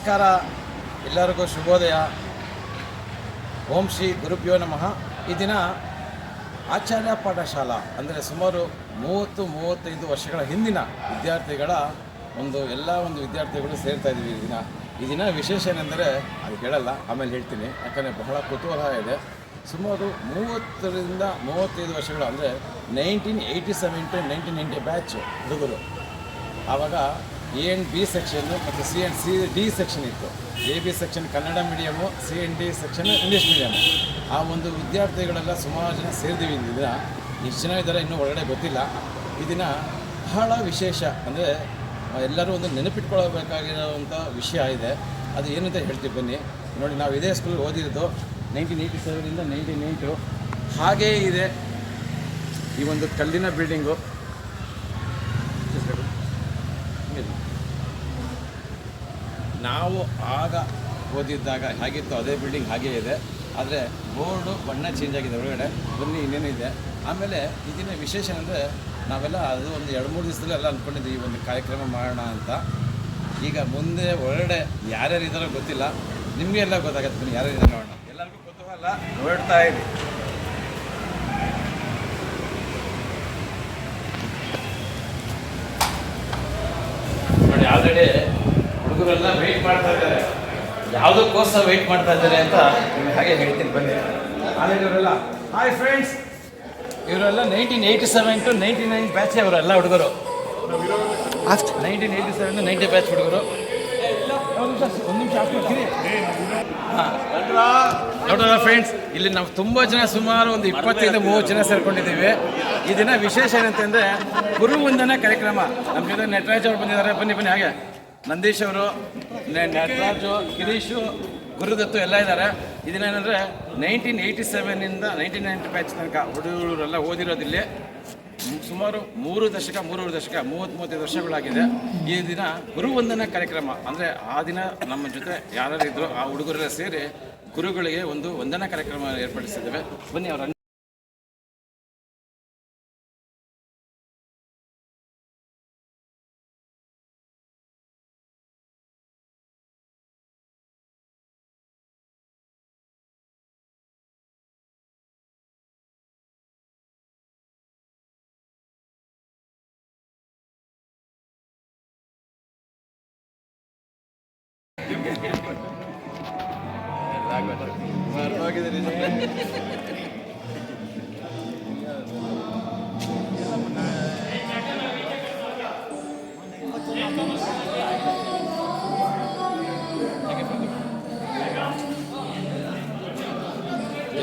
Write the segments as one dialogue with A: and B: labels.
A: ನಮಸ್ಕಾರ, ಎಲ್ಲರಿಗೂ ಶುಭೋದಯ. ಓಂ ಶ್ರೀ ಗುರುಭ್ಯೋ ನಮಃ. ಈ ದಿನ ಆಚಾರ್ಯ ಪಾಠಶಾಲಾ ಅಂದರೆ ಸುಮಾರು 30-35 ವರ್ಷಗಳ ಹಿಂದಿನ ವಿದ್ಯಾರ್ಥಿಗಳ ಒಂದು ವಿದ್ಯಾರ್ಥಿಗಳು ಸೇರ್ತಾ ಇದ್ದೀವಿ. ಈ ದಿನ ವಿಶೇಷ ಏನೆಂದರೆ ಅದು ಹೇಳಲ್ಲ, ಆಮೇಲೆ ಹೇಳ್ತೀನಿ, ಯಾಕಂದರೆ ಬಹಳ ಕುತೂಹಲ ಇದೆ. ಸುಮಾರು 30-35 ವರ್ಷಗಳು ಅಂದರೆ 1987 to 1990 ಬ್ಯಾಚ್ ಹುಡುಗರು. ಆವಾಗ ಎ ಆ್ಯಂಡ್ ಬಿ ಸೆಕ್ಷನ್ನು ಮತ್ತು C and C D section ಇತ್ತು. A B section Kannada medium, C and D section English medium. ಆ ಒಂದು ವಿದ್ಯಾರ್ಥಿಗಳೆಲ್ಲ ಸುಮಾರು ಜನ ಸೇರಿದ್ದೀವಿ. ಈ ದಿನ ಇಷ್ಟು ಜನ ಇದ್ದಾರೆ, ಇನ್ನೂ ಒಳಗಡೆ ಗೊತ್ತಿಲ್ಲ. ಈ ದಿನ ಬಹಳ ವಿಶೇಷ ಅಂದರೆ ಎಲ್ಲರೂ ಒಂದು ನೆನಪಿಟ್ಕೊಳ್ಬೇಕಾಗಿರೋವಂಥ ವಿಷಯ ಇದೆ. ಅದು ಏನು ಅಂತ ಹೇಳ್ತೀವಿ ಬನ್ನಿ. ನೋಡಿ, ನಾವು ಇದೇ ಸ್ಕೂಲ್ ಓದಿರೋದು 1987 1998. ಹಾಗೇ ಇದೆ ಈ ಒಂದು ಕಲ್ಲಿನ ಬಿಲ್ಡಿಂಗು. ನಾವು ಆಗ ಓದಿದ್ದಾಗ ಹೇಗಿತ್ತು ಅದೇ ಬಿಲ್ಡಿಂಗ್ ಹಾಗೇ ಇದೆ, ಆದರೆ ಬೋರ್ಡು ಬಣ್ಣ ಚೇಂಜ್ ಆಗಿದೆ ಹೊರಗಡೆ. ಬನ್ನಿ ಇನ್ನೇನಿದೆ. ಆಮೇಲೆ ಇದನ್ನ ವಿಶೇಷ ಅಂದರೆ ನಾವೆಲ್ಲ ಅದು ಒಂದು 2-3 ದಿವಸದಲ್ಲಿ ಎಲ್ಲ ಅಂದ್ಕೊಂಡಿದ್ವಿ ಈ ಒಂದು ಕಾರ್ಯಕ್ರಮ ಮಾಡೋಣ ಅಂತ. ಈಗ ಮುಂದೆ ಹೊರಗಡೆ ಯಾರ್ಯಾರು ಇದ್ದಾರೋ ಗೊತ್ತಿಲ್ಲ, ನಿಮಗೆ ಎಲ್ಲ ಗೊತ್ತಾಗತ್ತೆ. ಬನ್ನಿ ಯಾರ್ಯಾರು ಇದ್ದಾರೆ ನೋಡೋಣ. ಎಲ್ಲರಿಗೂ ಗೊತ್ತಲ್ಲ, ನೋಡ್ತಾ ಇರಿ. ನೋಡಿ, ಆಲ್ರೆಡಿ ಹುಡುಗರೆಲ್ಲ ವೆಯ್ಟ್ ಮಾಡ್ತಾ ಇದ್ದಾರೆ. ಯಾವುದಕ್ಕೋಸ್ಕರ ವೆಯ್ಟ್ ಮಾಡ್ತಾ ಇದ್ದಾರೆ ಅಂತ ನಿಮಗೆ ಹಾಗೆ ಹೇಳ್ತೀನಿ ಬನ್ನಿ. ಆಲ್ರೆಡಿ ಇವರೆಲ್ಲ ಹಾಯ್ ಫ್ರೆಂಡ್ಸ್, ಇವರೆಲ್ಲ 1987 to 1990 ಬ್ಯಾಚ್. ಅವರೆಲ್ಲ ಹುಡುಗರು 1987 to 90 ಬ್ಯಾಚ್ ಹುಡುಗರು. ಒಂದು ನಿಮಿಷ ನೋಡೋಣ ಫ್ರೆಂಡ್ಸ್, ಇಲ್ಲಿ ನಾವು ತುಂಬ ಜನ, ಸುಮಾರು ಒಂದು 25-30 ಜನ ಸೇರ್ಕೊಂಡಿದ್ದೀವಿ. ಈ ದಿನ ವಿಶೇಷ ಏನಂತಂದರೆ ಗುರುವಂದನಾ ಕಾರ್ಯಕ್ರಮ. ನಮ್ಮ ಜೊತೆ ನಟರಾಜ್ ಅವರು ಬಂದಿದ್ದಾರೆ. ಬನ್ನಿ ಹಾಗೆ ನಂದೀಶ್ ಅವರು, ನಟರಾಜು, ಗಿರೀಶು, ಗುರುದತ್ತು ಎಲ್ಲ ಇದ್ದಾರೆ. ಇದನ್ನೇನೆಂದರೆ 1987 to 1990 ಬ್ಯಾಚ್ ತನಕ ಹುಡುಗರೆಲ್ಲ ಓದಿರೋದಿಲ್ಲಿ. ಸುಮಾರು 3 ದಶಕ 30-35 ವರ್ಷಗಳಾಗಿದೆ. ಈ ದಿನ ಗುರುವಂದನಾ ಕಾರ್ಯಕ್ರಮ ಅಂದರೆ ಆ ದಿನ ನಮ್ಮ ಜೊತೆ ಯಾರು ಇದ್ದರು ಆ ಹುಡುಗರೆಲ್ಲ ಸೇರಿ ಗುರುಗಳಿಗೆ ಒಂದು ವಂದನಾ ಕಾರ್ಯಕ್ರಮ ಏರ್ಪಡಿಸಿದ್ದೇವೆ. ಬನ್ನಿ ಅವರ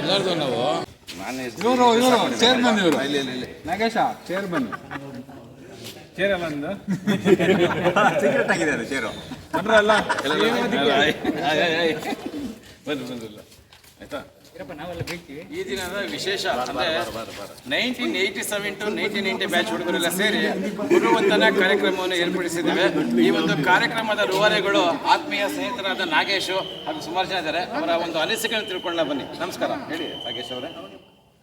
A: ಎಲ್ಲರದು ನಾವು ಇವರು ಚೇರ್ಮನ್, ಇವರು ಇಲ್ಲಿ ನಾಗೇಶ ಚೇರ್ಮನ್. ಚೇರ್ ಎಲ್ಲ ಸೀಕ್ರೆಟ್ ಆಗಿದೆ ಅದು ಚೇರು. ಅಲ್ಲ ಬಂದಿಲ್ಲ ಆಯ್ತಾ. ಈ ದಿನದ ವಿಶೇಷ ಅಂದರೆ 1987 to 1990 ಬ್ಯಾಚ್ ಹುಡುಗರೆಲ್ಲ ಸೇರಿ ಗುರುವಂದನಾ ಕಾರ್ಯಕ್ರಮವನ್ನು ಏರ್ಪಡಿಸಿದ್ದೇವೆ. ಈ ಒಂದು ಕಾರ್ಯಕ್ರಮದ ರೂವಾರಿಗಳು ಆತ್ಮೀಯ ಸ್ನೇಹಿತರಾದ ನಾಗೇಶು ಹಾಗೂ ಸುಮಾರು ಜನ ಇದ್ದಾರೆ. ಅವರ ಒಂದು ಅನಿಸಿಕೆಯನ್ನು ತಿಳ್ಕೊಳ್ಳ ಬನ್ನಿ. ನಮಸ್ಕಾರ, ಹೇಳಿ ನಾಗೇಶ್ ಅವರೇ.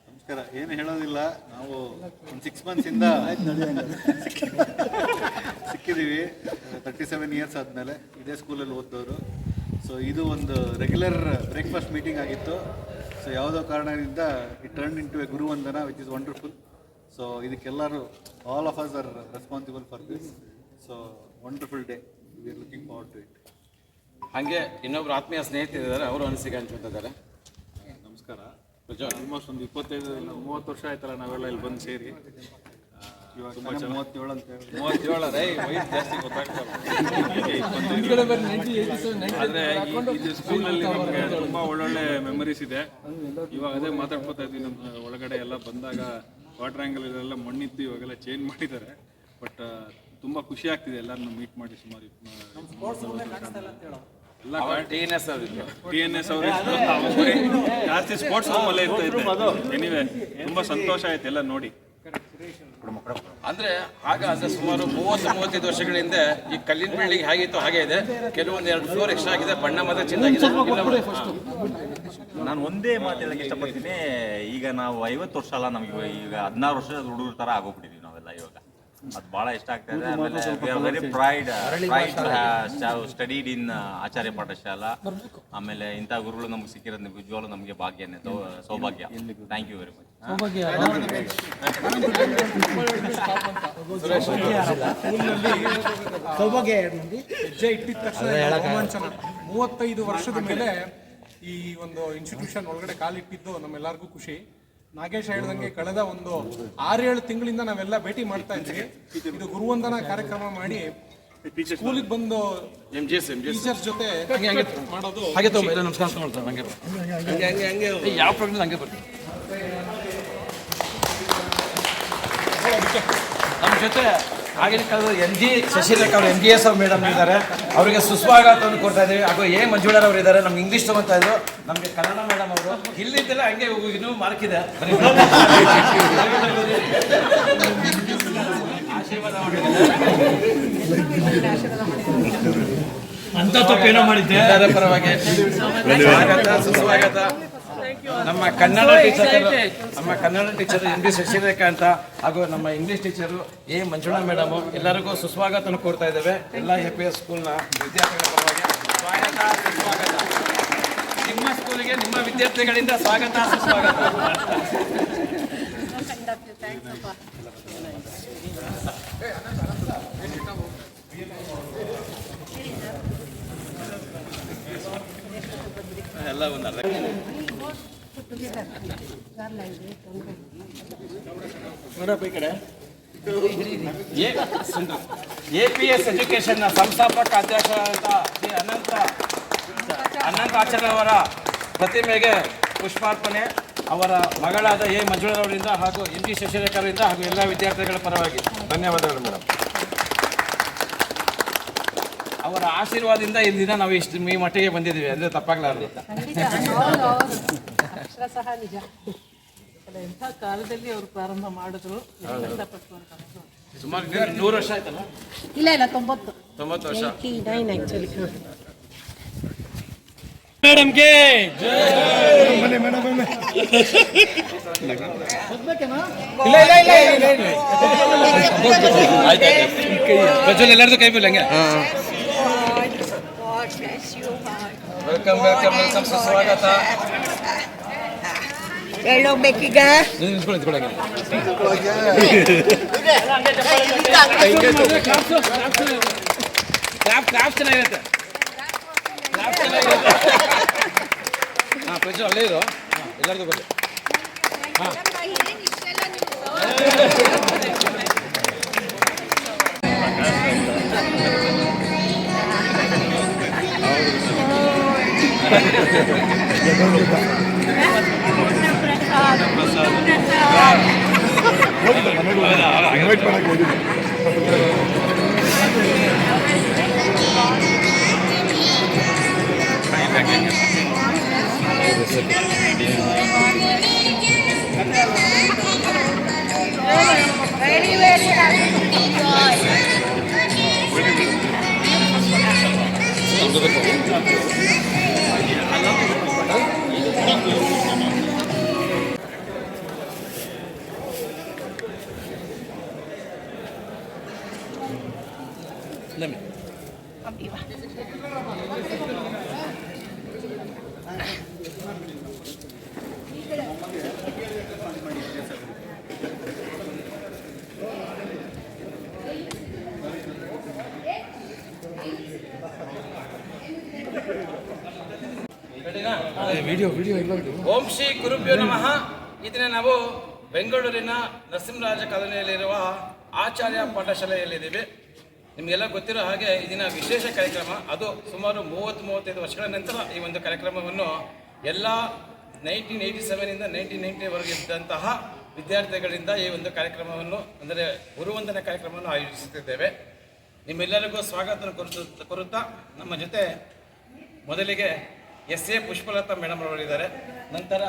B: ನಮಸ್ಕಾರ. ಏನು ಹೇಳೋದಿಲ್ಲ, ನಾವು ಒಂದು 6 months ಸಿಕ್ಕಿದ್ದೀವಿ. 37 years ಆದಮೇಲೆ ಇದೇ ಸ್ಕೂಲಲ್ಲಿ ಓದಿದವರು. ಸೊ ಇದು ಒಂದು ರೆಗ್ಯುಲರ್ ಬ್ರೇಕ್ಫಾಸ್ಟ್ ಮೀಟಿಂಗ್ ಆಗಿತ್ತು. ಸೊ ಯಾವುದೋ ಕಾರಣದಿಂದ it turn into a ಗುರುವಂದನಾ ವಿಚ್ ಇಸ್ ವಂಡರ್ಫುಲ್. ಸೊ ಇದಕ್ಕೆಲ್ಲರೂ all of us are responsible for this. So wonderful day, we are looking forward to it.
A: ಹಾಗೆ ಇನ್ನೊಬ್ರು ಆತ್ಮೀಯ ಸ್ನೇಹಿತರಿದ್ದಾರೆ, ಅವರು ಅನಿಸಿಕೆ ಹಂಚ್ಕೊತಿದ್ದಾರೆ.
B: ನಮಸ್ಕಾರ. ಆಲ್ಮೋಸ್ಟ್ ಒಂದು 25-30 ವರ್ಷ ಆಯ್ತಲ್ಲ ನಾವೆಲ್ಲ ಇಲ್ಲಿ ಬಂದು ಸೇರಿ. ಇವಾಗ 37 ಅಂತ ಹೇಳಿ
A: 37 ಜಾಸ್ತಿ ಗೊತ್ತಾಗ್ತದೆ.
B: ಆದರೆ ಇದು ಸ್ಕೂಲಲ್ಲಿ ನಮಗೆ ತುಂಬ ಒಳ್ಳೊಳ್ಳೆ ಮೆಮರೀಸ್ ಇದೆ. ಇವಾಗ ಅದೇ ಮಾತಾಡ್ಕೋತಾ ಇದ್ವಿ, ನಮ್ಮ ಒಳಗಡೆ ಎಲ್ಲ ಬಂದಾಗ ಕ್ವಾಡ್ರಾಂಗಲೆಲ್ಲ ಮಣ್ಣಿತ್ತು, ಇವಾಗೆಲ್ಲ ಚೇಂಜ್ ಮಾಡಿದ್ದಾರೆ. ಬಟ್ ತುಂಬ ಖುಷಿ ಆಗ್ತಿದೆ ಎಲ್ಲರನ್ನು ಮೀಟ್ ಮಾಡಿ. ಸುಮಾರು ಎಲ್ಲ
A: TNS
B: ಅವರು ಜಾಸ್ತಿ ಸ್ಪೋರ್ಟ್ಸ್ ರೂಮಲ್ಲೇ ಇರ್ತಾ ಇತ್ತು. ಎನಿವೆ ತುಂಬ ಸಂತೋಷ ಆಯ್ತು ಎಲ್ಲ ನೋಡಿ.
A: ಅಂದರೆ ಆಗ ಅಂದರೆ ಸುಮಾರು 30-35 ವರ್ಷಗಳ ಹಿಂದೆ ಈ ಕಲ್ಲಿನ ಬಿಲ್ಡಿಂಗ್ ಹೇಗಿತ್ತು ಹಾಗೆ ಇದೆ. ಕೆಲವೊಂದು 2 ಫ್ಲೋರ್ ಎಕ್ಸ್ಟ್ರಾ ಆಗಿದೆ, ಬಣ್ಣ ಮಾತ್ರ ಚೇಂಜ್ ಆಗಿದೆ.
C: ನಾನು ಒಂದೇ ಮಾತು ಹೇಳಕ್ಕೆ ಇಷ್ಟಪಡ್ತೀನಿ. ಈಗ ನಾವು 50 ವರ್ಷ ಅಲ್ಲ, ನಮಗೆ ಈಗ 16 ವರ್ಷದ ಹುಡುಗರ ಥರ ಆಗೋಗ್ಬಿಟ್ಟಿದ್ದೀವಿ ನಾವೆಲ್ಲ ಇವಾಗ. ಅದು ಭಾಳ ಇಷ್ಟ ಆಗ್ತಾ ಇದೆ. ಆಮೇಲೆ we are very pride studied in Acharya Pathashala. ಆಮೇಲೆ ಇಂಥ ಗುರುಗಳು ನಮ್ಗೆ ಸಿಕ್ಕಿರೋದು ನಿಜವಾಗ್ಲೂ ನಮಗೆ ಭಾಗ್ಯನೇ, ಸೌಭಾಗ್ಯ. Thank you very much.
D: ಹೆಜ್ಜೆ ಇಟ್ಟಿದ ತಕ್ಷಣ ರೋಮಾಂಚನ. 35 ವರ್ಷದ ಮೇಲೆ ಈ ಒಂದು ಇನ್ಸ್ಟಿಟ್ಯೂಷನ್ ಒಳಗಡೆ ಕಾಲಿಟ್ಟಿದ್ದು ನಮ್ಮೆಲ್ಲರಿಗೂ ಖುಷಿ. ನಾಗೇಶ್ ಹೇಳ್ದಂಗೆ ಕಳೆದ ಒಂದು 6-7 ತಿಂಗಳಿಂದ ನಾವೆಲ್ಲ ಭೇಟಿ ಮಾಡ್ತಾ ಇದ್ವಿ. ಇದು ಗುರುವಂದನಾ ಕಾರ್ಯಕ್ರಮ ಮಾಡಿ ಸ್ಕೂಲಿಗೆ ಬಂದು ಟೀಚರ್ಸ್ ಜೊತೆ ಮಾಡೋದು
A: ಹಾಗೆ ತಗೊಂಡು ನಮಸ್ಕಾರ ಮಾಡ್ತಾರೆ. ಹಂಗೆ ಯಾವ ಪ್ರೋಗ್ರಾಮ್ ಹಂಗೆ ಬರ್ತೀವಿ. ನಮ್ಮ ಜೊತೆ ಆಗಿನ ಕಾಲದ NG ಶಶಿರೇಖಾ ಅವರು MGS ಮೇಡಮ್ ಇದ್ದಾರೆ, ಅವರಿಗೆ ಸುಸ್ವಾಗತವನ್ನು ಕೊಡ್ತಾ ಇದ್ದೀವಿ. ಹಾಗೂ ಮಂಜುಳರ್ ಅವರು ಇದ್ದಾರೆ, ನಮ್ಗೆ ಇಂಗ್ಲೀಷ್ ತಗೊತಾ ಇದ್ರು. ನಮಗೆ ಕನ್ನಡ ಮೇಡಮ್ ಅವರು ಇಲ್ಲಿದ್ದೆಲ್ಲ ಹಂಗೆ ಇನ್ನೂ ಮಾರ್ಕ್ ಇದೆ. ಆಶೀರ್ವಾದ ಅಂತ ತಪ್ಪೇನೋ ಮಾಡಿದ್ದೆ. ಎಲ್ಲರ ಪರವಾಗಿ ಸ್ವಾಗತ ಸುಸ್ವಾಗತ. ನಮ್ಮ ಕನ್ನಡ ಟೀಚರ್ MD ಶಶಿರೇಖಾ ಅಂತ, ಹಾಗೂ ನಮ್ಮ ಇಂಗ್ಲೀಷ್ ಟೀಚರು ಮಂಜುಳಾ ಮೇಡಮು, ಎಲ್ಲರಿಗೂ ಸುಸ್ವಾಗತವನ್ನು ಕೊಡ್ತಾ ಇದ್ದೇವೆ. ಎಲ್ಲ APS ಸ್ಕೂಲ್ನ ವಿದ್ಯಾರ್ಥಿಗಳ ಪರವಾಗಿ ಸ್ವಾಗತ ಸುಸ್ವಾಗತ. ನಿಮ್ಮ ಸ್ಕೂಲಿಗೆ ನಿಮ್ಮ ವಿದ್ಯಾರ್ಥಿಗಳಿಂದ ಸ್ವಾಗತ ಸುಸ್ವಾಗತ. ಎಲ್ಲ ಒಂದಲ್ಲ ಈ ಕಡೆ APS ಎಜುಕೇಶನ್ನ ಸಂಸ್ಥಾಪಕ ಅಧ್ಯಕ್ಷರಾದಂಥ ಶ್ರೀ ಅನಂತ ಆಚಾರ್ಯ ಅವರ ಪ್ರತಿಮೆಗೆ ಪುಷ್ಪಾರ್ಪಣೆ ಅವರ ಮಗಳಾದ ಮಂಜುಳರವರಿಂದ ಹಾಗೂ MG ಶಶಿರೇಖಾ ಅವರಿಂದ ಹಾಗೂ ಎಲ್ಲ ವಿದ್ಯಾರ್ಥಿಗಳ ಪರವಾಗಿ ಧನ್ಯವಾದಗಳು ಮೇಡಮ್. ಅವರ ಆಶೀರ್ವಾದದಿಂದ ಇಂದಿನ ನಾವು ಇಷ್ಟು ಈ ಮಟ್ಟಿಗೆ ಬಂದಿದ್ದೀವಿ ಅಂದರೆ ತಪ್ಪಾಗಲಾರದು.
E: ಸಹ ನಿಜ. ಎಂಥ ಕಾಲದಲ್ಲಿ ಅವರು ಪ್ರಾರಂಭ ಮಾಡಿದ್ರು.
A: ಸುಮಾರು 100 ವರ್ಷ ಆಯ್ತಲ್ಲ?
E: ಇಲ್ಲ 90
A: ವರ್ಷ.
E: 89 ಆಕ್ಚುಲಿ.
A: ಮೇಡಮ್ಗೆ ಎಲ್ಲರದು ಕೈ ಬಿಲ್ಲ ಹಂಗೆ. ವೆಲ್ಕಮ್ ವೆಲ್ಕಮ್ ವೆಲ್ಕಮ್, ಸುಸ್ವಾಗತ.
E: ಹೇಳೋಗ್ಬೇಕೀಗ
A: ಕ್ರಾಫ್ಟ್ ಚೆನ್ನಾಗಿರುತ್ತೆ. ಹಾಂ ಪ್ರಜು ಅಲ್ಲೇ ಇರು, ಎಲ್ಲರಿಗೂ ಬರ್ರಿ. ಹಾಂ
E: very very happy to
A: ಓಂ ಶ್ರೀ ಗುರುಭ್ಯೋ ನಮಃ. ಇದನ್ನ ನಾವು ಬೆಂಗಳೂರಿನ ನರಸಿಂಹರಾಜ ಕಾಲೋನಿಯಲ್ಲಿರುವ ಆಚಾರ್ಯ ಪಾಠಶಾಲೆಯಲ್ಲಿದ್ದೀವಿ. ನಿಮಗೆಲ್ಲ ಗೊತ್ತಿರೋ ಹಾಗೆ ಇದನ್ನ ವಿಶೇಷ ಕಾರ್ಯಕ್ರಮ. ಅದು ಸುಮಾರು 30-35 ವರ್ಷಗಳ ನಂತರ ಈ ಒಂದು ಕಾರ್ಯಕ್ರಮವನ್ನು ಎಲ್ಲ 1987 1990ವರೆಗೆ ಇದ್ದಂತಹ ವಿದ್ಯಾರ್ಥಿಗಳಿಂದ ಈ ಒಂದು ಕಾರ್ಯಕ್ರಮವನ್ನು ಅಂದರೆ ಗುರುವಂದನೆ ಕಾರ್ಯಕ್ರಮವನ್ನು ಆಯೋಜಿಸುತ್ತಿದ್ದೇವೆ. ನಿಮ್ಮೆಲ್ಲರಿಗೂ ಸ್ವಾಗತ ಕೋರುತ್ತಾ ನಮ್ಮ ಜೊತೆ ಮೊದಲಿಗೆ SA ಪುಷ್ಪಲತಾ ಮೇಡಮ್ ಅವರಿದ್ದಾರೆ. ನಂತರ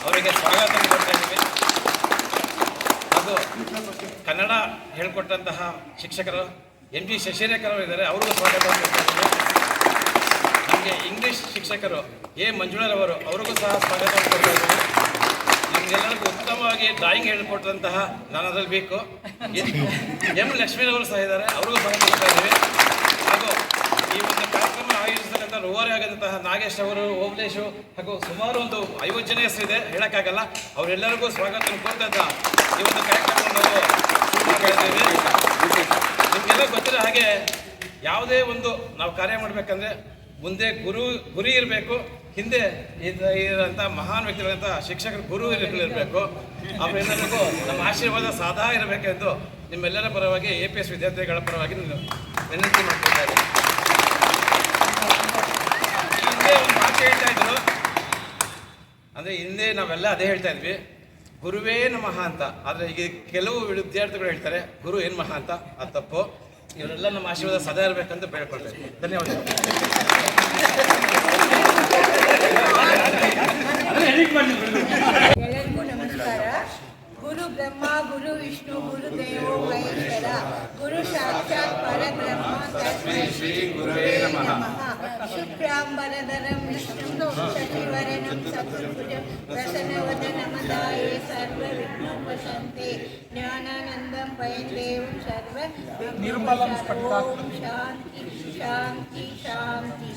A: ಅವರಿಗೆ ಸ್ವಾಗತ ಕೊಡ್ತಾ ಇದ್ದೀವಿ. ಅದು ಕನ್ನಡ ಹೇಳಿಕೊಟ್ಟಂತಹ ಶಿಕ್ಷಕರು MG ಶಶಿರೇಖಾ ಅವರು ಇದ್ದಾರೆ, ಅವ್ರಿಗೂ ಸ್ವಾಗತ ಕೊಡ್ತಾ ಇದ್ದೀವಿ. ನಮಗೆ ಇಂಗ್ಲೀಷ್ ಶಿಕ್ಷಕರು ಮಂಜುಳರವರು, ಅವ್ರಿಗೂ ಸಹ ಸ್ವಾಗತ ಕೊಡ್ತಾ ಇದ್ದೀವಿ. ನಿಮಗೆಲ್ಲರಿಗೂ ಉತ್ತಮವಾಗಿ ಡ್ರಾಯಿಂಗ್ ಹೇಳಿಕೊಟ್ಟಂತಹ ನಾನು ಅದರಲ್ಲಿ ಬೇಕು ಎಂ ಲಕ್ಷ್ಮೀರವರು ಸಹ ಇದ್ದಾರೆ, ಅವ್ರಿಗೂ ಸಹ ಕೊಡ್ತಾ ಇದ್ದೀವಿ. ಹಾಗೂ ಈ ಒಂದು ಕಾರ್ಯಕ್ರಮ ಆಯೋಜಿಸತಕ್ಕಂಥ ರೂವಾರಿಯಾದಂತಹ ನಾಗೇಶ್ ಅವರು, ಓಬಳೇಶು ಹಾಗೂ ಸುಮಾರು ಒಂದು 50 ಜನ ಹೆಸರಿದೆ, ಹೇಳೋಕ್ಕಾಗಲ್ಲ. ಅವರೆಲ್ಲರಿಗೂ ಸ್ವಾಗತ ಕೋರ್ತಾ ಇದ್ದ ಈ ಒಂದು ಕಾರ್ಯಕ್ರಮವನ್ನು ನಾವು ಶುರು ಮಾಡ್ತಾ ಇದ್ದೀವಿ. ನಿಮಗೆಲ್ಲ ಗೊತ್ತಿರೋ ಹಾಗೆ ಯಾವುದೇ ಒಂದು ನಾವು ಕಾರ್ಯ ಮಾಡಬೇಕಂದ್ರೆ ಮುಂದೆ ಗುರಿ ಇರಬೇಕು, ಹಿಂದೆ ಇರೋಂಥ ಮಹಾನ್ ವ್ಯಕ್ತಿಗಳಂಥ ಶಿಕ್ಷಕರು ಗುರು ಇರಬೇಕು. ಅವರೆಲ್ಲರಿಗೂ ನಮ್ಮ ಆಶೀರ್ವಾದ ಸಾದಾ ಇರಬೇಕೆಂದು ನಿಮ್ಮೆಲ್ಲರ ಪರವಾಗಿ APS ವಿದ್ಯಾರ್ಥಿಗಳ ಪರವಾಗಿ ವಿನಂತಿ ಮಾಡ್ತಿದ್ದಾರೆ. ಹಿಂದೆ ಒಂದು ಮಾತು ಹೇಳ್ತಾ ಇದ್ರು, ಅಂದರೆ ಹಿಂದೆ ನಾವೆಲ್ಲ ಅದೇ ಹೇಳ್ತಾ ಇದ್ವಿ, ಗುರುವೇ ನಮಃ ಅಂತ. ಆದರೆ ಈಗ ಕೆಲವು ವಿದ್ಯಾರ್ಥಿಗಳು ಹೇಳ್ತಾರೆ ಗುರು ಏನು ಮಹಾ ಅಂತ, ಅದು ತಪ್ಪು. ಇವರೆಲ್ಲ ನಮ್ಮ ಆಶೀರ್ವಾದ ಸದಾ ಇರಬೇಕಂತ ಬೇಡ್ಕೊಳ್ತೇವೆ. ಧನ್ಯವಾದಗಳು.
F: ಎಲ್ಲರಿಗೂ ನಮಸ್ಕಾರ. ಗುರು ಬ್ರಹ್ಮ, ಗುರು ವಿಷ್ಣು, ಗುರು ದೇವೋ ಮಹೇಶ್ವರ, ಗುರು ಸಾಕ್ಷಾತ್ ಪರಬ್ರಹ್ಮ, ತಸ್ಮೈ ಶ್ರೀ ಗುರುವೇ ನಮಃ. ಶುಕ್ಲಾಂಬರಧರಂ ವಿಷ್ಣುಂ ಶಶಿವರ್ಣಂ ಚತುರ್ಭುಜಂ ಪ್ರಸನ್ನವದನಮದಾಯೇ ಸರ್ವವಿಘ್ನೋಪಶಾಂತಯೇ ಜ್ಞಾನಾನಂದಂ ವಯಂ ದೇವಂ ಸರ್ವ ಓಂ ಶಾಂತಿ ಶಾಂತಿ ಶಾಂತಿ.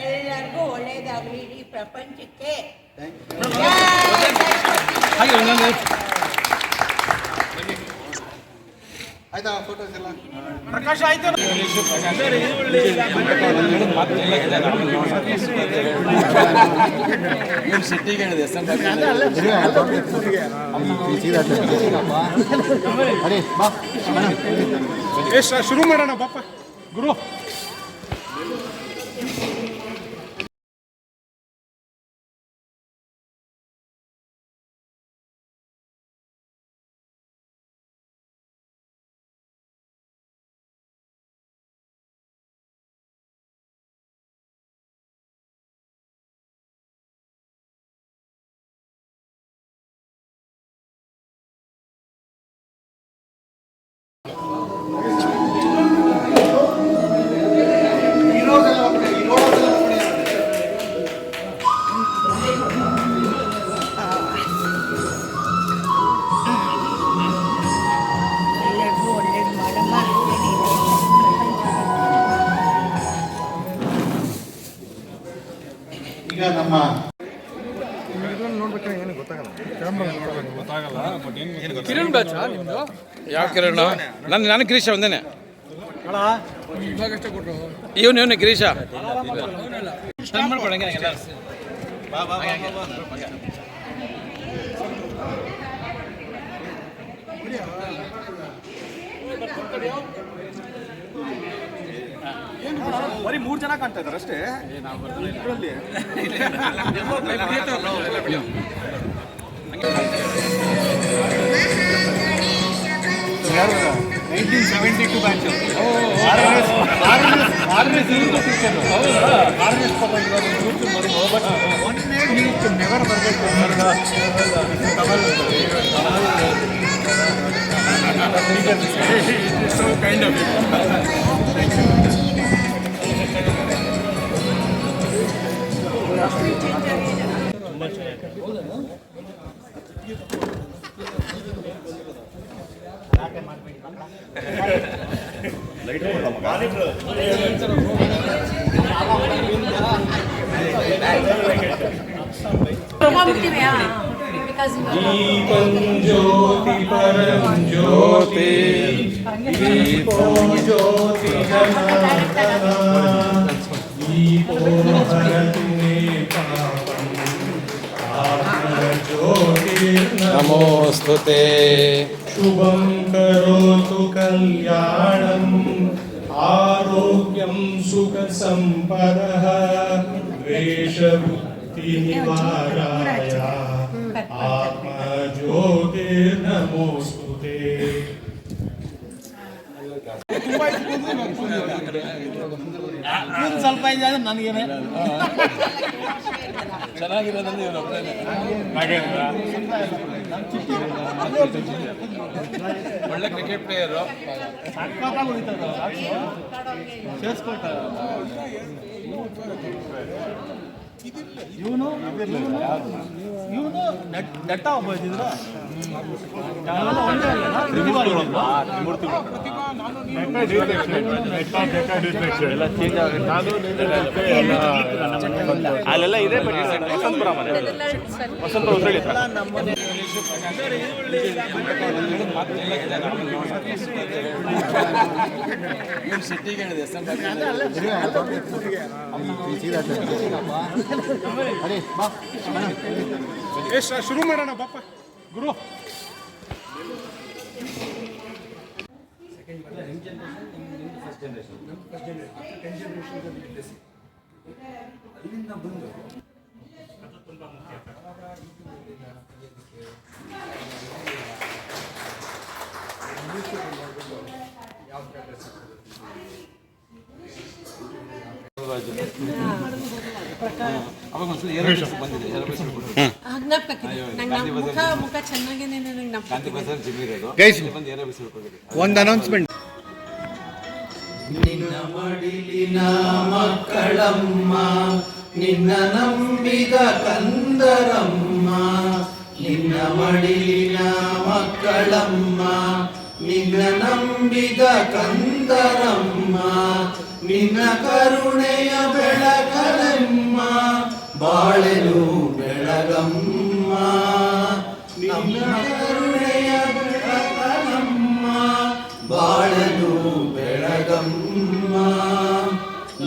F: ಎಲ್ಲರಿಗೂ ಒಳ್ಳೆಯದಾಗಲಿ, ಇಡೀ ಪ್ರಪಂಚಕ್ಕೆ.
B: ಆಯ್ತಾ ಫೋಟೋಸ್ ಎಲ್ಲ?
D: ಪ್ರಕಾಶ್ ಆಯ್ತು.
A: ಸಿಟ್ಟಿಗೆ ಹೇಳಿದೆ
D: ಶುರು ಮಾಡೋಣ ಬಾಪ ಗುರು.
B: ಈಗ ನಮ್ಮ
D: ಕಿರಣ್ ಬ್ಯಾಚ್ ನಿಮ್ದು?
A: ಯಾವ ಕಿರಣ? ನಾನು ಗಿರೀಶ ಒಂದೇನೆ.
D: ಇವಾಗಷ್ಟೇ ಕೊಟ್ಟರು
A: ಇವನು ಗಿರೀಶ ಮಾಡ್ಕೊಡಂಗೆ ಎಲ್ಲ.
B: ಬರೀ 3 ಜನ ಕಾಣ್ತಾ ಇದ್ದಾರೆ ಅಷ್ಟೇ. ಇದರಲ್ಲಿ 1972 ಬ್ಯಾಚ್. ನೆವರ್ ಬರಬೇಕು. ಕೈಂಡ್ ಆಫ್
D: ಜ್ಯೋತಿ ಪರಂ ಜ್ಯೋತಿ ದೀಪೋ ಜ್ಯೋತಿ ಜನಾರ್ದನ ದೀಪೋ ಹರತಿ ಪಾಪಂ
A: ನಮೋಸ್ತುತೆ.
D: ಶುಭಂ ಕರೋತು ಕಲ್ಯಾಣಂ ಆರೋಗ್ಯಂ ಸುಖ ಸಂಪದಃ ದ್ವೇಷಬುದ್ಧಿ ನಿವಾರಾಯ ಆತ್ಮ ಜ್ಯೋತಿರ್ನಮೋಸ್ತುತೆ.
B: ಸ್ವಲ್ಪ ಇದೆ ನನಗೇನೆ
A: ಚೆನ್ನಾಗಿರೋದಂದ್ರೆ ಒಳ್ಳೆ ಕ್ರಿಕೆಟ್ ಪ್ಲೇಯರು.
G: ಅಲ್ಲೆಲ್ಲ ಇದೆ ವಸಂತಪುರ ಮನೆ ವಸಂತಪುರ ಉದ್ರಳ್ಳಿ ಹತ್ರ.
A: ಸಿಟ್ಟಿಗೆ ಹೇಳಿದೆ
D: ಶುರು ಮಾಡೋಣ ಬಾಪ ಗುರು.
A: ಅವಾಗ ಒಂದ್ಸಲ ಏರೋಬಿಕ್ಸ್ ಬಂದಿದೆ, ಏರೋಬಿಕ್ಸ್
E: ಮುಖ ಚೆನ್ನಾಗೇನೆ
A: ಗಾಂಧಿ ಬಜಾರ್ ಜಿಮ್ ಇರೋದು. ಬಂದು ಏರೋಬಿಕ್ಸ್ ಹೋಗಿದ್ದೆ.
B: ಒಂದು ಅನೌನ್ಸ್ಮೆಂಟ್.
H: ನಿನ್ನ ಮಡಿಲಿನ ಮಕ್ಕಳಮ್ಮ, ನಿನ್ನ ನಂಬಿದ ಕಂದರಮ್ಮ, ನಿನ್ನ ಮಡಿಲಿನ ಮಕ್ಕಳಮ್ಮ, ನಿನ್ನ ನಂಬಿದ ಕಂದರಮ್ಮ, ನಿನ್ನ ಕರುಣೆಯ ಬೆಳಗಲೆಮ್ಮ, ಬಾಳೆನು ಬೆಳಗಮ್ಮ, ನಿನ್ನ ಕರುಣೆಯ ಬೆಳಗಲಮ್ಮ, ಬಾಳೆನು ಬೆಳಗಮ್ಮ,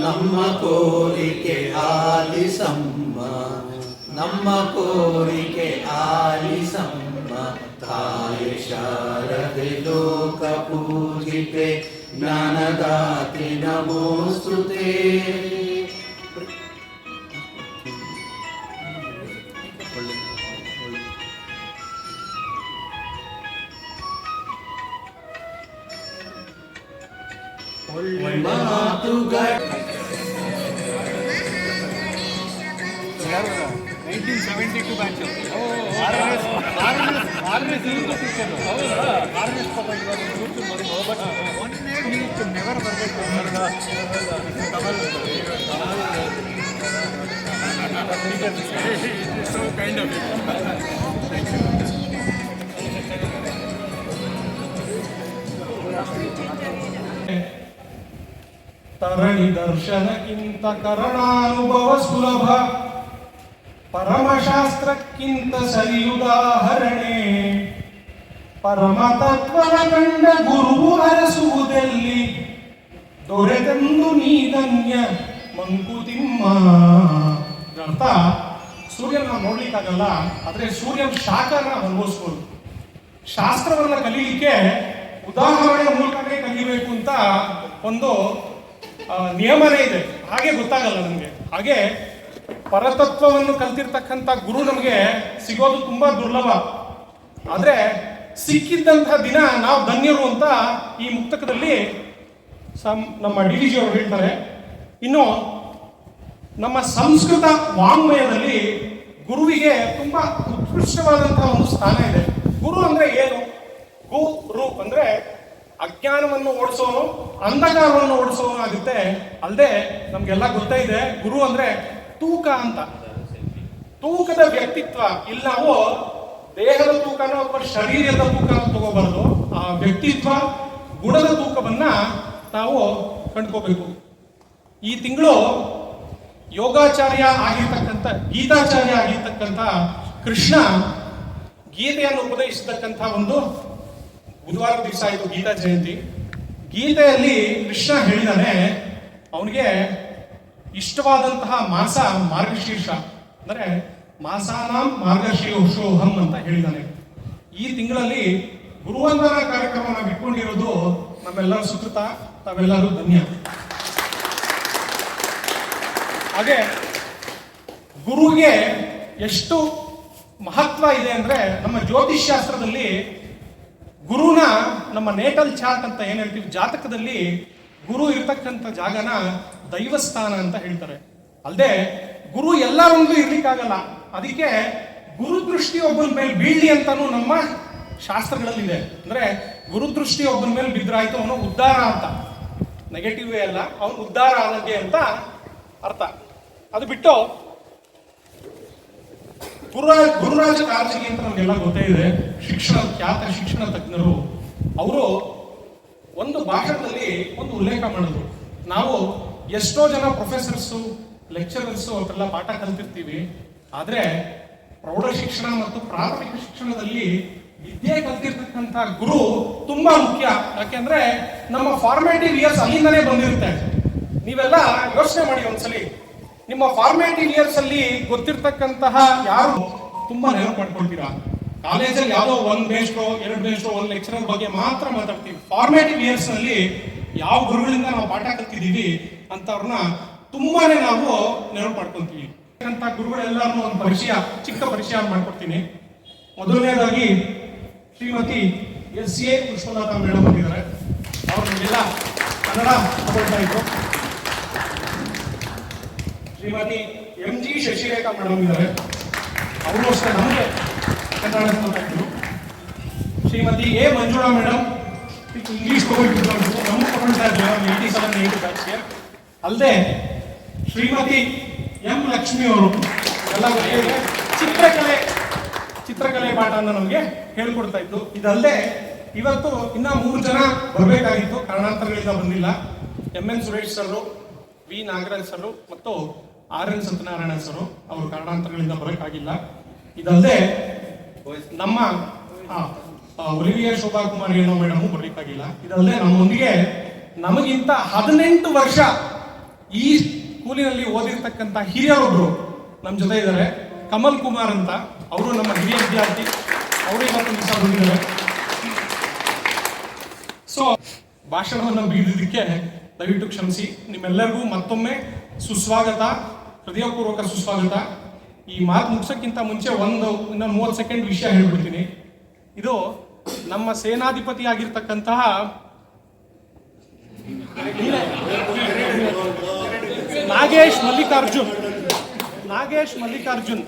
H: ನಮ್ಮ ಕೋರಿಕೆ ಆಲಿಸಮ್ಮ, ನಮ್ಮ ಕೋರಿಕೆ ಆಲಿಸಮ್ಮ, ತಾಯಿ ಶಾರದೆ ಲೋಕ ಪೂಜಿತೆ, ಜ್ಞಾನದಾತಿ ನಮೋಸ್ತುತೆ. ಮಾತುಗಳ
D: 1972 ಬ್ಯಾಚ್. ನೆವರ್ ಬರಬೇಕು. ಕೈಂಡ್ ಆಫ್ ತರಣಿ ದರ್ಶನಕ್ಕಿಂತ ಕರಣಾನುಭವ ಸುಲಭ, ಪರಮಶಾಸ್ತ್ರಕ್ಕಿಂತ ಸರಿಯುದಾಹರಣೆ, ಪರಮ ತತ್ವದ ಕಂಡ ಗುರುವು ಅರಸುವುದೆಲ್ಲಿ, ದೊರೆತೆಂದು ನೀಧನ್ಯ ಮಂಕುತಿಮ್ಮ. ಅರ್ಥ, ಸೂರ್ಯನ ನಾವು ನೋಡ್ಲಿಕ್ಕಾಗಲ್ಲ, ಆದ್ರೆ ಸೂರ್ಯನ ಶಾಖನ ಅನುಭವಿಸ್ಬೋದು. ಶಾಸ್ತ್ರವನ್ನ ಕಲೀಲಿಕ್ಕೆ ಉದಾಹರಣೆಯ ಮೂಲಕನೇ ಕಲಿಬೇಕು ಅಂತ ಒಂದು ನಿಯಮನೇ ಇದೆ. ಹಾಗೆ ಗೊತ್ತಾಗಲ್ಲ ನಮಗೆ. ಹಾಗೆ ಪರತತ್ವವನ್ನು ಕಲ್ತಿರ್ತಕ್ಕಂಥ ಗುರು ನಮಗೆ ಸಿಗೋದು ತುಂಬಾ ದುರ್ಲಭ. ಆದ್ರೆ ಸಿಕ್ಕಿದ್ದಂತಹ ದಿನ ನಾವು ಧನ್ಯರು ಅಂತ ಈ ಮುಕ್ತಕದಲ್ಲಿ ನಮ್ಮ ಡಿ ಜಿ ಅವರು ಹೇಳ್ತಾರೆ. ಇನ್ನು ನಮ್ಮ ಸಂಸ್ಕೃತ ವಾಂಗ್ಮಯದಲ್ಲಿ ಗುರುವಿಗೆ ತುಂಬಾ ಉತ್ಕೃಷ್ಟವಾದಂತಹ ಒಂದು ಸ್ಥಾನ ಇದೆ. ಗುರು ಅಂದ್ರೆ ಏನು? ಗುರು ಅಂದ್ರೆ ಅಜ್ಞಾನವನ್ನು ಓಡಿಸೋನು, ಅಂಧಕಾರವನ್ನು ಓಡಿಸೋನು ಆಗುತ್ತೆ. ಅಲ್ಲದೆ ನಮ್ಗೆಲ್ಲ ಗೊತ್ತೇ ಇದೆ, ಗುರು ಅಂದ್ರೆ ತೂಕ ಅಂತ. ತೂಕದ ವ್ಯಕ್ತಿತ್ವ. ಇಲ್ಲಿ ನಾವು ದೇಹದ ತೂಕನೋ ಅಥವಾ ಶರೀರದ ತೂಕನೋ ತಗೋಬಾರ್ದು. ಆ ವ್ಯಕ್ತಿತ್ವ ಗುಣದ ತೂಕವನ್ನ ನಾವು ಕಂಡ್ಕೋಬೇಕು. ಈ ತಿಂಗಳು ಯೋಗಾಚಾರ್ಯ ಆಗಿರ್ತಕ್ಕಂಥ, ಗೀತಾಚಾರ್ಯ ಆಗಿರ್ತಕ್ಕಂಥ ಕೃಷ್ಣ ಗೀತೆಯನ್ನು ಉಪದೇಶಿಸತಕ್ಕಂಥ ಒಂದು ಬುಧವಾರ ದಿವಸ ಇದು ಗೀತಾ ಜಯಂತಿ. ಗೀತೆಯಲ್ಲಿ ಕೃಷ್ಣ ಹೇಳಿದಾನೆ, ಅವನಿಗೆ ಇಷ್ಟವಾದಂತಹ ಮಾಸ ಮಾರ್ಗಶೀರ್ಷ, ಅಂದ್ರೆ ಮಾಸಾನಾಂ ಮಾರ್ಗಶೀರ್ಷೋಹಂ ಅಂತ ಹೇಳಿದಾನೆ. ಈ ತಿಂಗಳಲ್ಲಿ ಗುರುವಂದನಾ ಕಾರ್ಯಕ್ರಮವನ್ನು ಬಿಟ್ಕೊಂಡಿರೋದು ನಮ್ಮೆಲ್ಲರ ಸುಕೃತ, ತಾವೆಲ್ಲರೂ ಧನ್ಯ. ಹಾಗೆ ಗುರುಗೆ ಎಷ್ಟು ಮಹತ್ವ ಇದೆ ಅಂದ್ರೆ, ನಮ್ಮ ಜ್ಯೋತಿಷ್ ಶಾಸ್ತ್ರದಲ್ಲಿ ಗುರುನ ನಮ್ಮ ನೇಟಲ್ ಚಾರ್ಟ್ ಅಂತ ಏನ್ ಹೇಳ್ತೀವಿ, ಜಾತಕದಲ್ಲಿ ಗುರು ಇರ್ತಕ್ಕಂಥ ಜಾಗನ ದೈವಸ್ಥಾನ ಅಂತ ಹೇಳ್ತಾರೆ. ಅಲ್ಲದೆ ಗುರು ಎಲ್ಲರೊಂದು ಇರ್ಲಿಕ್ಕಾಗಲ್ಲ, ಅದಕ್ಕೆ ಗುರುದೃಷ್ಟಿ ಒಬ್ಬನ ಮೇಲೆ ಬೀಳ್ಲಿ ಅಂತಾನು ನಮ್ಮ ಶಾಸ್ತ್ರಗಳಲ್ಲಿದೆ. ಅಂದ್ರೆ ಗುರುದೃಷ್ಟಿ ಒಬ್ಬನ ಮೇಲೆ ಬಿದ್ರಾಯ್ತು ಅವನು ಉದ್ಧಾರ ಅಂತ, ನೆಗೆಟಿವ್ ಅಲ್ಲ, ಅವನು ಉದ್ಧಾರ ಆದಂಗೆ ಅಂತ ಅರ್ಥ. ಅದು ಬಿಟ್ಟು ಗುರುರಾಜ ಕಾರಜಗಿ ಅಂತ ನಮಗೆಲ್ಲ ಗೊತ್ತೇ ಇದೆ, ಖ್ಯಾತ ಶಿಕ್ಷಣ ತಜ್ಞರು. ಅವರು ಒಂದು ಭಾಷಣದಲ್ಲಿ ಒಂದು ಉಲ್ಲೇಖ ಮಾಡಿದ್ರು. ನಾವು ಎಷ್ಟೋ ಜನ ಪ್ರೊಫೆಸರ್ಸು, ಲೆಕ್ಚರರ್ಸು ಅವರೆಲ್ಲ ಪಾಠ ಕಲ್ತಿರ್ತೀವಿ, ಆದ್ರೆ ಪ್ರೌಢ ಶಿಕ್ಷಣ ಮತ್ತು ಪ್ರಾಥಮಿಕ ಶಿಕ್ಷಣದಲ್ಲಿ ವಿದ್ಯೆ ಕಲ್ತಿರ್ತಕ್ಕಂಥ ಗುರು ತುಂಬಾ ಮುಖ್ಯ. ಯಾಕೆಂದ್ರೆ ನಮ್ಮ ಫಾರ್ಮೇಟಿವ್ ಇಯರ್ಸ್ ಅಲ್ಲಿಂದನೇ ಬಂದಿರುತ್ತೆ. ನೀವೆಲ್ಲ ಯೋಚನೆ ಮಾಡಿ ಒಂದ್ಸಲಿ, ನಿಮ್ಮ ಫಾರ್ಮೇಟಿವ್ ಇಯರ್ಸ್ ಅಲ್ಲಿ ಗೊತ್ತಿರ್ತಕ್ಕಂತಹ ಯಾರು ತುಂಬಾ ನೆನಪು ಮಾಡ್ಕೊಳ್ತೀರಾ. ಕಾಲೇಜಲ್ಲಿ ಯಾವುದೋ ಒಂದು ಬೇಸ್ಟ್ರೋ, ಎರಡು ಬೇಸ್ಟ್ರೋ, ಒಂದು ಲೆಕ್ಚರರ್ ಬಗ್ಗೆ ಮಾತ್ರ ಮಾತಾಡ್ತೀವಿ. ಫಾರ್ಮೇಟಿವ್ ಇಯರ್ಸ್ ನಲ್ಲಿ ಯಾವ ಗುರುಗಳಿಂದ ನಾವು ಪಾಠ ಕಲ್ತಿದ್ದೀವಿ ಅಂತವ್ರನ್ನ ತುಂಬಾನೇ ನಾವು ನೆನಪು ಮಾಡ್ಕೊಂತೀವಿ. ಅಂತ ಗುರುಗಳೆಲ್ಲರೂ ಒಂದು ಚಿಕ್ಕ ಪರಿಚಯ ಮಾಡ್ಕೊಡ್ತೀನಿ. ಮೊದಲನೇದಾಗಿ ಶ್ರೀಮತಿ ಎಸ್.ಎ. ವಿಶ್ವನಾಥ ಮೇಡಮ್ ಬಂದಿದ್ದಾರೆ. ಅವರು ನಮಗೆಲ್ಲ ಕನ್ನಡ ತಗೊಳ್ತಾ ಇದ್ರು. ಶ್ರೀಮತಿ ಎಂ.ಜಿ. ಶಶಿರೇಖಾ ಮೇಡಮ್ ಇದ್ದಾರೆ, ಅವರು ಅಷ್ಟೇ ನಮಗೆ ಕನ್ನಡ ತಗೊಳ್ತಾ ಇದ್ರು. Shrimati A. Manjula madam English ತಗೊಂಡಿದ್ರು, ನಮ್ಗೆ ತಗೊಳ್ತಾ ಇದ್ರು 87-80 ಬ್ಯಾಚ್ಗೆ. ಅಲ್ಲದೆ ಶ್ರೀಮತಿ ಎಂ. ಲಕ್ಷ್ಮಿ ಅವರು ಎಲ್ಲ ಗೊತ್ತಿದೆ, ಚಿತ್ರಕಲೆ ಪಾಠವನ್ನು ನಮಗೆ ಹೇಳ್ಕೊಡ್ತಾ ಇದ್ದು. ಇದಲ್ಲದೆ ಇವತ್ತು ಇನ್ನ 3 ಜನ ಬರಬೇಕಾಗಿತ್ತು, ಕಾರಣಾಂತರಗಳಿಂದ ಬಂದಿಲ್ಲ. M N. Suresh sir, V. Nagaraj sir ಮತ್ತು ಆರ್.ಎನ್. ಸತ್ಯನಾರಾಯಣ ಸರ್ ಅವರು ಕಾರಣಾಂತರಗಳಿಂದ ಬರೋಕ್ಕಾಗಿಲ್ಲ. ಇದಲ್ಲದೆ ನಮ್ಮ ಒಲಿವಿಯರ್ ಶೋಭಾ ಕುಮಾರ್ ಏನೋ ಮೇಡಮ್ ಬರಲಿಕ್ಕಾಗಿಲ್ಲ. ಇದಲ್ಲದೆ ನಮ್ಮೊಂದಿಗೆ ನಮಗಿಂತ 18 ವರ್ಷ ಈ ಸ್ಕೂಲಿನಲ್ಲಿ ಓದಿರ್ತಕ್ಕಂಥ ಹಿರಿಯರೊಬ್ರು ನಮ್ಮ ಜೊತೆ ಇದ್ದಾರೆ, ಕಮಲ್ ಕುಮಾರ್ ಅಂತ. ಅವರು ನಮ್ಮ ಹಿರಿಯ ವಿದ್ಯಾರ್ಥಿ, ಅವರು ಇವತ್ತು ದಿವಸ ಬಂದಿದ್ದಾರೆ. ಸೊ ಭಾಷಣವನ್ನು ಬೀದಿದ್ದಕ್ಕೆ ದಯವಿಟ್ಟು ಕ್ಷಮಿಸಿ. ನಿಮ್ಮೆಲ್ಲರಿಗೂ ಮತ್ತೊಮ್ಮೆ ಸುಸ್ವಾಗತ, ಹೃದಯಪೂರ್ವಕ ಸುಸ್ವಾಗತ. ಈ ಮಾತು ಮುಗಿಸೋಕ್ಕಿಂತ ಮುಂಚೆ ಇನ್ನೊಂದು 30 ಸೆಕೆಂಡ್ ವಿಷಯ ಹೇಳ್ಬಿಡ್ತೀನಿ. ಇದು ನಮ್ಮ ಸೇನಾಧಿಪತಿ ಆಗಿರ್ತಕ್ಕಂತಹ ನಾಗೇಶ್ ಮಲ್ಲಿಕಾರ್ಜುನ್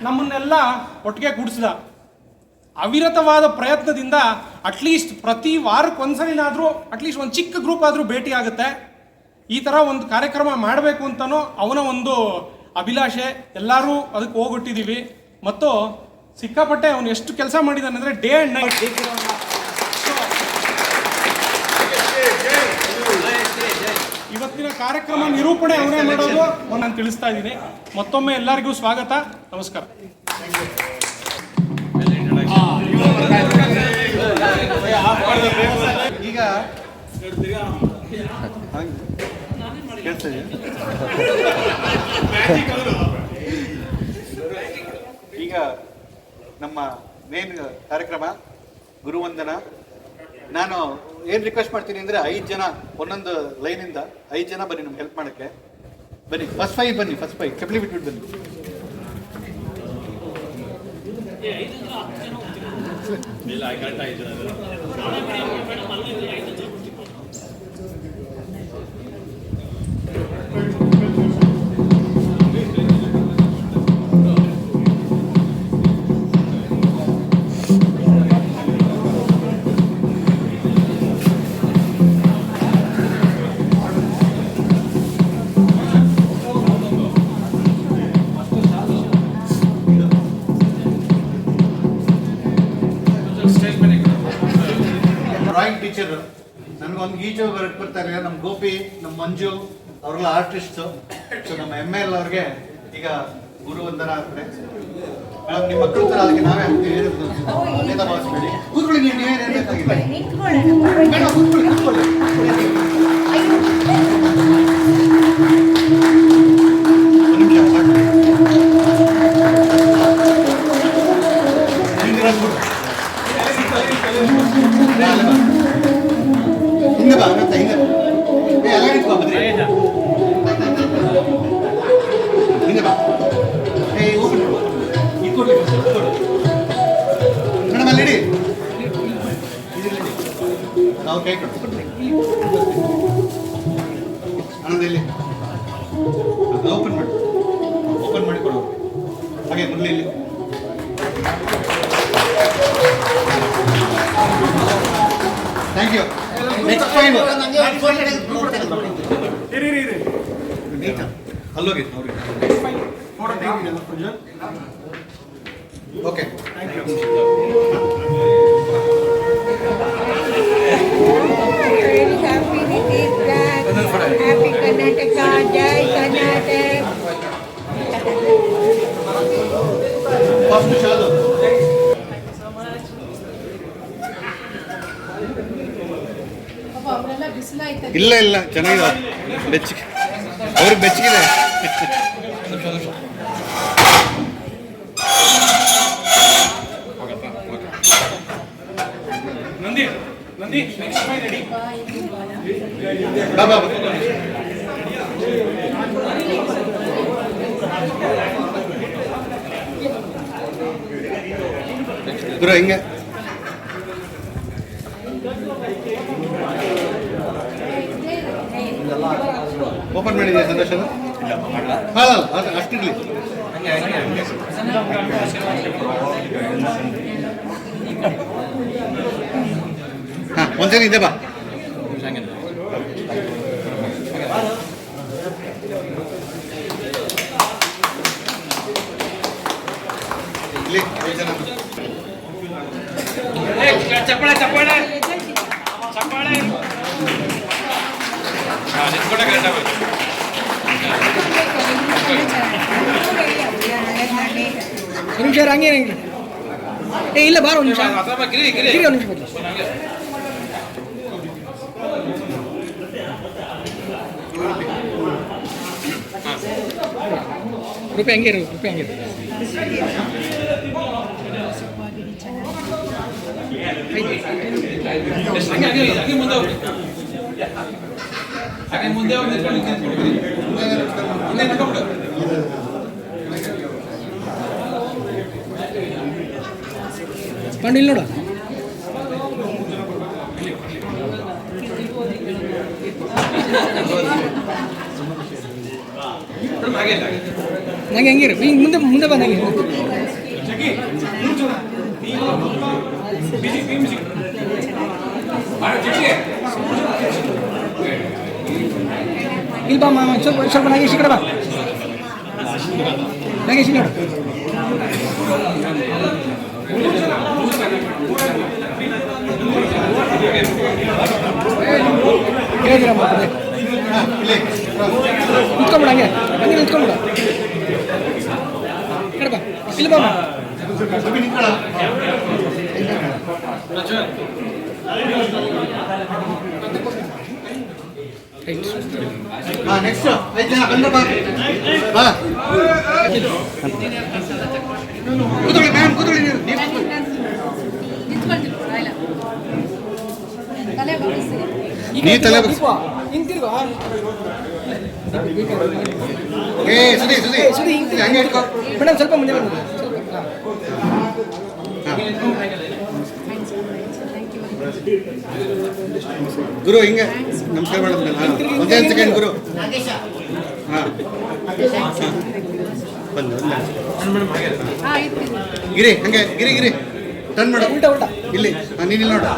D: ನಮ್ಮನ್ನೆಲ್ಲ ಒಟ್ಟಿಗೆ ಕೂಡಿಸಿದ. ಅವಿರತವಾದ ಪ್ರಯತ್ನದಿಂದ ಅಟ್ಲೀಸ್ಟ್ ಪ್ರತಿ ವಾರಕ್ಕೊಂದ್ಸಲಿನಾದ್ರೂ ಅಟ್ಲೀಸ್ಟ್ ಒಂದು ಚಿಕ್ಕ ಗ್ರೂಪ್ ಆದ್ರೂ ಭೇಟಿ ಆಗುತ್ತೆ. ಈ ತರ ಒಂದು ಕಾರ್ಯಕ್ರಮ ಮಾಡಬೇಕು ಅಂತನೋ ಅವನ ಒಂದು ಅಭಿಲಾಷೆ. ಎಲ್ಲರೂ ಅದಕ್ಕೆ ಹೋಗೊಟ್ಟಿದ್ದೀವಿ ಮತ್ತು ಸಿಕ್ಕಾಪಟ್ಟೆ ಅವನು ಎಷ್ಟು ಕೆಲಸ ಮಾಡಿದಾನೆ ಅಂದ್ರೆ ಡೇ ಅಂಡ್ ನೈಟ್. ಇವತ್ತಿನ ಕಾರ್ಯಕ್ರಮ ನಿರೂಪಣೆ ಅವನೇ ಮಾಡೋದು ನಾನು ತಿಳಿಸ್ತಾ ಇದ್ದೀನಿ. ಮತ್ತೊಮ್ಮೆ ಎಲ್ಲರಿಗೂ ಸ್ವಾಗತ, ನಮಸ್ಕಾರ.
B: ಈಗ ಈಗ ನಮ್ಮ ಮೇನ್ ಕಾರ್ಯಕ್ರಮ ಗುರುವಂದನ. ನಾನು ಏನು ರಿಕ್ವೆಸ್ಟ್ ಮಾಡ್ತೀನಿ ಅಂದರೆ 5 ಜನ ಒಂದೊಂದು ಲೈನಿಂದ 5 ಜನ ಬನ್ನಿ ನಮ್ಗೆ ಹೆಲ್ಪ್ ಮಾಡೋಕ್ಕೆ. ಬನ್ನಿ, ಫಸ್ಟ್ 5 ಬನ್ನಿ, ಫಸ್ಟ್ 5 ಚಪ್ಪಲಿ ಬಿಟ್ಬಿಟ್ಟು ಬನ್ನಿ. ಡ್ರಾಯಿಂಗ್ ಟೀಚರ್ ನನಗೊಂದು ಈಜು ಬರಕ್ಕೆ ಬರ್ತಾರೆ. ನಮ್ಮ ಗೋಪಿ, ನಮ್ಮ ಮಂಜು ಅವರೆಲ್ಲ ಆರ್ಟಿಸ್ಟು. ಸೊ ನಮ್ಮ ML ಅವ್ರಿಗೆ ಈಗ ಗುರುವಂದನ ಆಗ್ತದೆ. ನಿಮ್ಮ ಮಕ್ಕಳು ಥರ ಅದಕ್ಕೆ ನಾವೇ ಅನ್ಯತಾ ಭಾವಿಸ್ಬೇಡಿ. ಕೂತ್ಕೊಳ್ಳಿ, ನೀವು ನೀವೇನು ಹೇಳ್ಬೇಕಾಗಿಲ್ಲ. ಕೂತ್ಕೊಳ್ಳಿ. ಹಿಂದೆ ಬಾ, ಹಿಂದೆ ಎಲ್ಲ ನಿಂತ್ಕೋ, ಬದ್ರಿ ಹಿಂದೆ ಬಾ. ಓಪನ್ ಈ ಕೊಡ್ಲಿ ಮೇಡಮ್, ಅಲ್ಲಿ ಇಡಿ. ನಾವು ಕೈ ಕೊಡ್ತೀವಿ ಆನಂದ. ಇಲ್ಲಿ ಓಪನ್ ಮಾಡಿ ಕೊಡು. ಹಾಗೆ ಮುರಳಿ ಇಲ್ಲಿ. Thank you. ನೆಕ್ಸ್ಟ್ ಫೈನ್ ಅಲ್ಲೋಗಿ okay
F: Very happy it is that. Happy Karnataka, Jai Karnataka.
B: First shawl ಇಲ್ಲ ಇಲ್ಲ ಚೆನ್ನಾಗಿದೆ ಬೆಚ್ಚಗೆ ಅವ್ರಿಗೆ ಬೆಚ್ಚಗಿದೆ
D: ನಂದಿ ನೆಕ್ಸ್ಟ್ ಫೈನ್ ರೆಡಿ.
B: ಬಾ ಬಾ ಬಾ. ಗುರು ಹಿಂಗೆ ಓಪನ್ ಮಾಡಿದ್ಯಾ ಸಂತೋಷನ? ಹಾಂ ಅದು ಅಷ್ಟಿರಲಿ. ಹಾಂ ಒಂದ್ಸರಿ ಇದೆ ಬಾ. ಇಲ್ಲಿ
G: ಚಪ್ಪಾಳೆ ಚಪ್ಪಾಳೆ ಚಪ್ಪಾಳೆ ನಿಂತ್ಕೊಂಡೆ ಕರೆಕ್ಟ್ ಆಗೋದು.
E: ನಿಮಿಷ ಹಂಗೆ ಇಲ್ಲ ಬಾರೋ ನಿಮಿಷ
G: ಗಿರಿ ಗಿರಿ
E: ಗಿರಿ ಒಂದು ನಿಮಿಷ ರೂಪಾಯಿ ಹಂಗೆ ಇರು ರೂಪಾಯಿ ಹಂಗೆ ಇರು.
G: ಹಂಗೆ ಮುಂದೆ ಹೋಗಿ ಹಾಗೆ ಮುಂದೆ ಹೋಗಿ ನಿಂತ್ಕೊಂಡು ಹಿಂದೆ ನಿಂತ್ಕೊಂಡು
E: ಕಂಡು ಇಲ್ಲಿ ನೋಡು ನಂಗೆ ಹಂಗಿರು ಹಿಂಗೆ ಮುಂದೆ ಮುಂದೆ ಬಂದಂಗೆ ಇಲ್ಲಿ ಬಾ ಮಾಮ ಸ್ವಲ್ಪ ಸ್ವಲ್ಪ ನಾಗೇಶ್ ಈ ಕಡೆ ಬಾ ನಾಗೇಶ್ ನೋಡು ಹೇಳಿದ್ರಮ್ಮ ನಿಂತ್ಕೊಂಬಿಡ ಹಂಗೆ ಹಂಗೆ ನಿಂತ್ಕೊಂಬಿಡ ಕಡೆ ಬಾ ಇಲ್ಲಿ ಬಾ
B: ನೆಕ್ಸ್ಟ್ 5 ಜನ ಬಂದ್ರೆ ಬಾ ಬಾ ಕೂತ್ಕೊಳ್ಳಿ ಮ್ಯಾಮ್ ಕೂತ್ಕೊಳ್ಳಿ ನೀವು ತಲೆ
E: ಹಿಂತಿರ್ಗೋ
B: ಏ ಸುದಿ ಸುದಿ
E: ಸುದಿ
B: ಹಂಗೆ ಇಟ್ಕೋ
E: ಮೇಡಮ್ ಸ್ವಲ್ಪ ಮುಂದೆ ಬಂದು
B: ಗುರು ಹಿಂಗೆ ನಮಸ್ಕಾರ ಮೇಡಮ್ ಒಂದೇ ಸೆಕೆಂಡ್ ಗುರು ಹಾಂ ಬಂದು ಗಿರಿ ಹಂಗೆ ಗಿರಿ ಗಿರಿ ಟರ್ನ್ ಮಾಡು
E: ಉಲ್ಟಾ ಉಲ್ಟಾ
B: ಇಲ್ಲಿ ನೀನು ಇಲ್ಲಿ ನೋಡು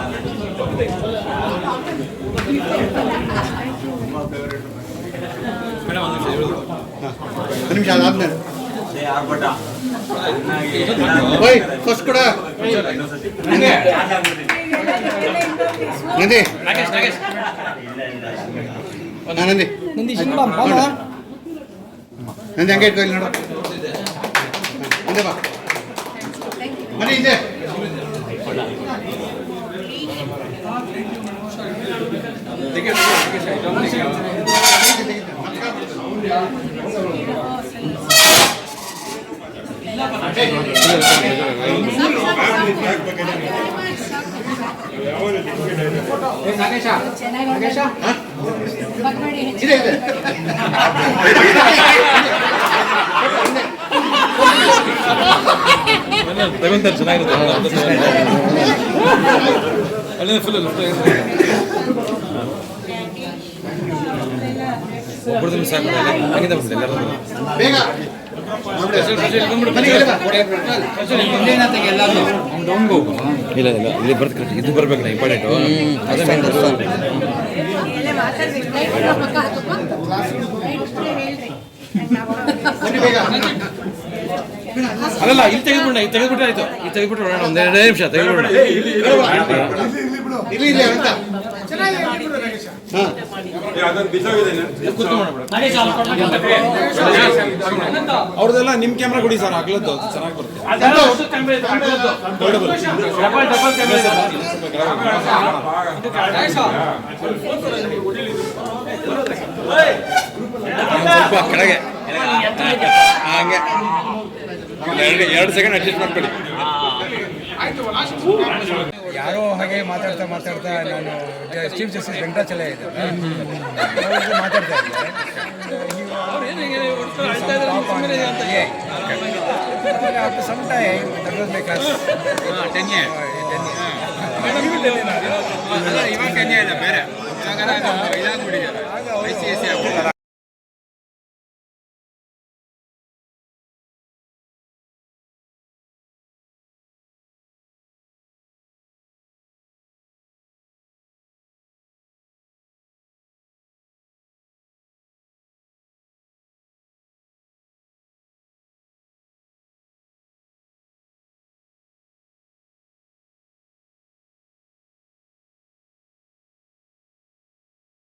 B: ಒಂದು ನಿಮಿಷ ಅದಾದ್ಮೇಲೆ ಓಯ್ ಫಸ್ಟ್ ಕೂಡ ನಂದಿ ನಂದಿ
E: ನಂದಿ ಶಿಂಬಾ ಬಾಮ
B: ನಂದಿ ಹಂಗೆ ಇಟ್ಕೊ ಇಲ್ಲಿ ನೋಡು ಮುಂದೆ ಬಾ ಮನೆ ಇದೆ ಇದೆ ಇದೆ
A: ತಗೊಂತಾರೆ ಚೆನ್ನಾಗಿರುತ್ತೆ ಅಲ್ಲಿಂದ ಫುಲ್ ಒಬ್ಬರದ್ದು ಸಾಕು ಹಂಗಿಂದ ಬಿಡ್ತದೆ ಎಲ್ಲರೂ
B: ಬೇಗ
A: ಮನೆಗೆ
B: ಬಾ
A: ಇಲ್ಲ ಇಲ್ಲ ಇಲ್ಲಿ ಬರ್ತ ಇದು ಬರ್ಬೇಕು ನಾ ಇಂಪಾರ್ಟೆಂಟು
F: ಎಲ್ಲ ಮಾತಾಡ್ಬೇಕು
A: ಅಲ್ಲಲ್ಲ ಇಲ್ಲಿ ತೆಗೆದ್ಬಿಟ್ರೆ ಆಯ್ತು ಇಲ್ಲಿ ತೆಗೆದ್ಬಿಟ್ರೆ ನೋಡೋಣ ಒಂದು 2 ನಿಮಿಷ ತೆಗೆದ್ಬಿಡೋಣ
G: ಅವ್ರದೆಲ್ಲ ನಿಮ್ಮ ಕ್ಯಾಮ್ರಾ ಕೊಡಿ ಸರ್ ಆಗ್ಲದ್ದು ಚೆನ್ನಾಗಿ ಬರುತ್ತೆ
A: ಸ್ವಲ್ಪ ಕೆಳಗೆ ಹಂಗೆ 2 ಸೆಕೆಂಡ್ ಅಡ್ಜಸ್ಟ್ ಮಾಡ್ಕೊಳ್ಳಿ.
I: ಯಾರೋ ಹಾಗೆ ಮಾತಾಡ್ತಾ ನಾನು ಚೀಫ್ ಜಸ್ಟಿಸ್ ವೆಂಕಟಾಚಲ ಇದ್ದಾರೆ ಮಾತಾಡ್ತಾ ಇದ್ದಾರೆ after some time that was my class 10 years ಇವಾಗ 10 years ಬೇರೆ ಇದಾಗ್ಬಿಟ್ಟಿದ್ದಾರೆ